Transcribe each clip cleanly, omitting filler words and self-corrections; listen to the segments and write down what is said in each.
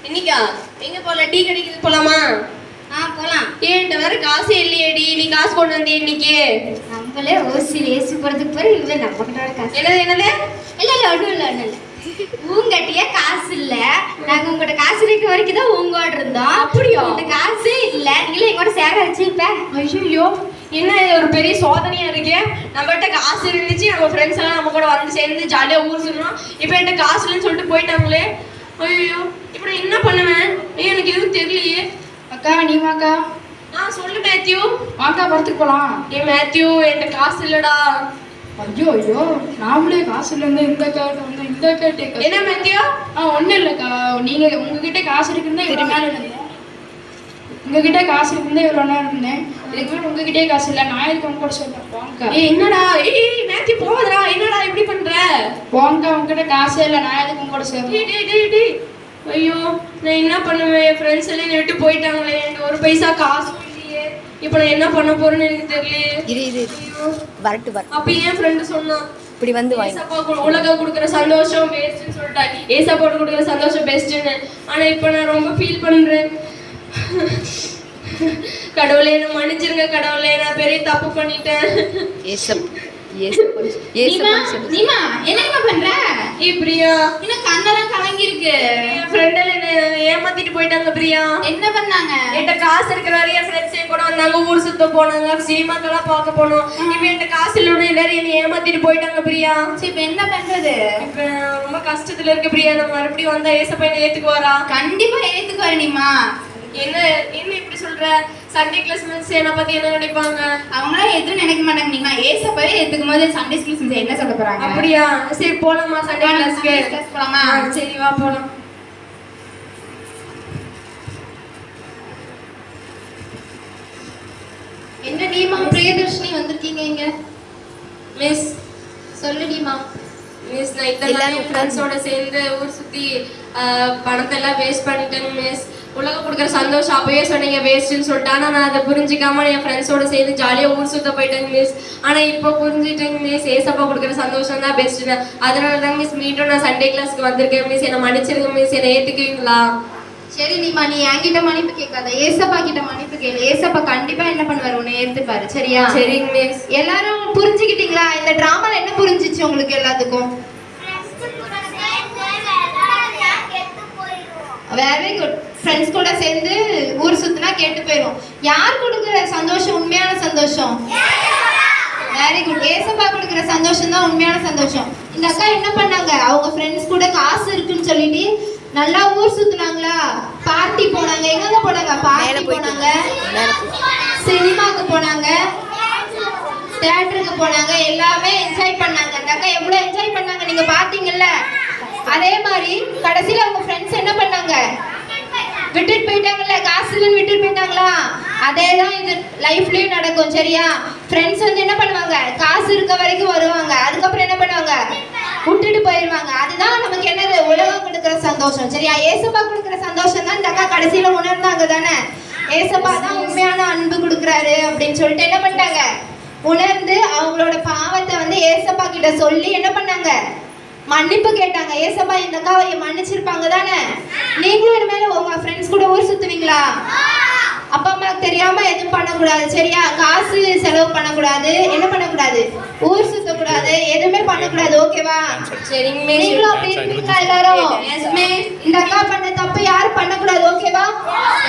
இன்னைக்கா எங்க போலாம்? டீ கடைக்கு போலாமா? போலாம். ஏன்ட்ட வேற காசே இல்லையேடி. நீ காசு கொண்டு வந்தே இன்னைக்கு? நம்மளே ஓசியில் ஏசி போறதுக்கு போற இல்ல நம்ம கிட்ட காசு. என்னது என்னது? இல்ல ஒண்ணும் இல்ல. உங்ககிட்டயே காசு இல்ல. நாங்க உங்ககிட்ட காசு இருக்க வரைக்கும் தான் உங்களோட இருந்தோம். அப்படியா? உங்ககிட்ட காசே இல்ல. நீங்களே எங்கூட சேர வச்சுப்ப. ஐயோ என்ன ஒரு பெரிய சோதனையா இருக்கே. நம்மகிட்ட காசு இருந்துச்சு, நம்ம ஃப்ரெண்ட்ஸ் எல்லாம் நம்ம கூட வந்து சேர்ந்து ஜாலியா ஊர் சுற்றணும். இப்போ என்கிட்ட காசு இல்லைன்னு சொல்லிட்டு போயிட்டாங்களே. ஐயோ இப்போ நான் என்ன பண்ணுவேன்? எனக்கு எதுவும் தெரியலையே. அக்கா நீமாக்கா? சொல்லு மேத்யூ. வாக்கா படத்துக்கு போலாம். மேத்யூ என்கிட்ட காசு இல்லடா. ஐயோ நாமளே காசு இல்லைன்னு இந்த கார்டு வந்து இந்த கார்டு. என்ன மேத்யூ? ஒன்றும் இல்லைக்கா, நீங்க உங்ககிட்ட காசு இருக்குன்னு இவ்வளோ நேரம் இருந்தேன். உங்ககிட்ட காசு இருக்குன்னு இவ்வளோ நேரம் இருந்தேன். இதுக்கு மேலே உங்ககிட்டே காசு இல்லை. நான் எதுக்கு உங்க கூட சொல்றேன் போங்கக்கா. என்னடா? மேத்யூ போகாதடா. என்னடா இப்படி பண்ற? போங்கக்கா, உங்ககிட்ட காசே இல்லை. நான் எதுக்கு உங்க கூட சொல்றேன்? ஐயோ நான் என்ன பண்ணுவேன்? என் ஃப்ரெண்ட்ஸ் எல்லாம் என்னை விட்டு போயிட்டாங்களே. எனக்கு ஒரு பைசா காசு இல்லையே. இப்போ நான் என்ன பண்ண போறேன்னு எனக்கு தெரியலையே. வரட்டு அப்ப என் ஃப்ரெண்டு சொன்னான், இப்படி வந்து உலக கொடுக்குற சந்தோஷம் பெஸ்ட்னு சொல்லிட்டாங்க. ஏசப்பா கொடுக்குற சந்தோஷம் பெஸ்ட்னு. ஆனா இப்போ நான் ரொம்ப ஃபீல் பண்றேன். கடவுளே என்ன மன்னிச்சிருங்க கடவுளே, நான் பெரிய தப்பு பண்ணிட்டேன். நீமா என்னங்க பண்ற? பிரியா இன்னும் கண்ணெல்லாம் கலங்கி இருக்கு. என் ஃப்ரெண்ட் என்ன ஏமாத்திட்டு போயிட்டாங்க. பிரியா என்ன பண்ணாங்க? என்கிட்ட காசு இருக்கிற வரையும் என் ஃப்ரெண்ட்ஸ் என் கூட வந்தாங்க, ஊர் சுத்த போனாங்க, சினிமாக்கெல்லாம் பார்க்க போனோம். இப்போ என்கிட்ட காசு இல்லைன்னு எல்லாரும் என்னை ஏமாத்திட்டு போயிட்டாங்க. பிரியா இப்ப என்ன பண்றது? இப்ப ரொம்ப கஷ்டத்துல இருக்கு பிரியா. நம்ம மறுபடியும் வந்தா ஏசப்பா என்ன ஏத்துக்குவாரா? கண்டிப்பா ஏத்துக்குவாரு. நீமா என்ன என்ன இப்படி சொல்ற? சண்டே கிளாஸ் மிஸ் என்ன பத்தி என்ன நினைப்பாங்க? அவங்களாம் எதுவும் நினைக்க மாட்டாங்க. நீமா ஏசப்பாவே ஏத்துக்கும் போது சண்டே கிளாஸ் மிஸ் என்ன சொல்ல போறாங்க? அப்படியா? சரி போலாமா சண்டே கிளாஸ்க்கு? போலாமா? சரி வா போலாம். என்ன நீமா பிரியதர்ஷினி வந்திருக்கீங்க இங்க? மிஸ் சொல்லு நீமா. மிஸ் நான் இதெல்லாம் ஃப்ரெண்ட்ஸோட சேர்ந்து ஊர் சுத்தி பணத்தை எல்லாம் வேஸ்ட் பண்ணிட்டேன் மிஸ். உலகம் கொடுக்குற சந்தோஷம் அப்பயே சொன்னீங்க வேஸ்ட்னு சொல்லிட்டு. ஆனால் நான் அதை புரிஞ்சிக்காம என் ஃப்ரெண்ட்ஸோட சேர்ந்து ஜாலியாக ஊர் சுத்த போயிட்டேங்க மிஸ். ஆனால் இப்போ புரிஞ்சுட்டேங்க மிஸ், ஏசப்பா கொடுக்குற சந்தோஷம் தான் பெஸ்ட்டுன்னு. அதனால தாங்க மிஸ் மீண்டும் நான் சண்டே கிளாஸ்க்கு வந்திருக்கேன் மிஸ். என்னை மன்னிச்சிருங்க மிஸ், என்னை ஏற்றுக்குவீங்களா? சரி நீமா, நீ என்கிட்ட மன்னிப்பு கேட்காத, ஏசப்பா கிட்ட மன்னிப்பு கேளு. ஏசப்பா கண்டிப்பா என்ன பண்ணுவாரு, உன்னை ஏத்துப்பாரு. சரியா? சரிங்க மிஸ். எல்லாரும் புரிஞ்சுக்கிட்டீங்களா? இந்த டிராமால என்ன புரிஞ்சிச்சு உங்களுக்கு எல்லாத்துக்கும்? Very good. ஃப்ரெண்ட்ஸ் கூட சேர்ந்து ஊர் சுத்தினா கேட்டு போயிடும். யார் கொடுக்குற சந்தோஷம் உண்மையான சந்தோஷம்? Very good. ஏசப்பா கொடுக்குற சந்தோஷம் தான் உண்மையான சந்தோஷம். இந்த அக்கா என்ன பண்ணாங்க? அவங்க ஃப்ரெண்ட்ஸ் கூட காசு இருக்குன்னு சொல்லிட்டு நல்லா ஊர் சுத்துனாங்களா, பார்ட்டி போனாங்க. எங்க போனாங்க? பார்ட்டி போனாங்க, சினிமாக்கு போனாங்க, தியேட்டருக்கு போனாங்க, எல்லாமே என்ஜாய் பண்ணாங்க. அந்த அக்கா எவ்வளவு என்ஜாய் பண்ணாங்க நீங்க பாத்தீங்கல்ல. அதே மாதிரி கடைசியில அவங்க ஃப்ரெண்ட்ஸ் என்ன பண்ணாங்க? விட்டுட்டு போயிட்டாங்கல்ல, காசு இல்லைன்னு விட்டுட்டு போயிட்டாங்களா? அதேதான் இது லைஃப்லயும் நடக்கும். சரியா? ஃப்ரெண்ட்ஸ் வந்து என்ன பண்ணுவாங்க? காசு இருக்க வரைக்கும் வருவாங்க, அதுக்கப்புறம் என்ன பண்ணுவாங்க? விட்டுட்டு போயிடுவாங்க. அதுதான் நமக்கு என்னது? உலகம் கொடுக்குற சந்தோஷம். சரியா? ஏசப்பா கொடுக்குற சந்தோஷம் தான் இந்த அக்கா கடைசியில உணர்ந்தாங்க தானே. ஏசப்பா தான் உண்மையான அன்பு கொடுக்குறாரு அப்படின்னு சொல்லிட்டு என்ன பண்ணிட்டாங்க? உணர்ந்து அவங்களோட பாவத்தை வந்து ஏசப்பா கிட்ட சொல்லி என்ன பண்ணாங்க? மன்னிப்பு கேட்டாங்க. ஏசப்பா இந்த அக்காவை மன்னிச்சிருப்பாங்க தானே. நீங்களும் இனிமேல உங்க ஃப்ரெண்ட்ஸ் கூட ஊர் சுத்துவீங்களா? அப்பா அம்மாக்கு தெரியாம எதுவும் பண்ணக்கூடாது. சரியா? காசு செலவு பண்ணக்கூடாது, என்ன பண்ணக்கூடாது? ஊர் சுத்தக்கூடாது, எதுவுமே பண்ணக்கூடாது. ஓகேவா? சரிங்க மிஸ். நீங்களும் அப்படி இருக்கீங்களா எல்லாரும்? இந்த அக்கா பண்ண தப்பு யாரும் பண்ணக்கூடாது. ஓகேவா?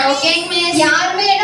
ஓகேங்க மிஸ். யாருமே என்ன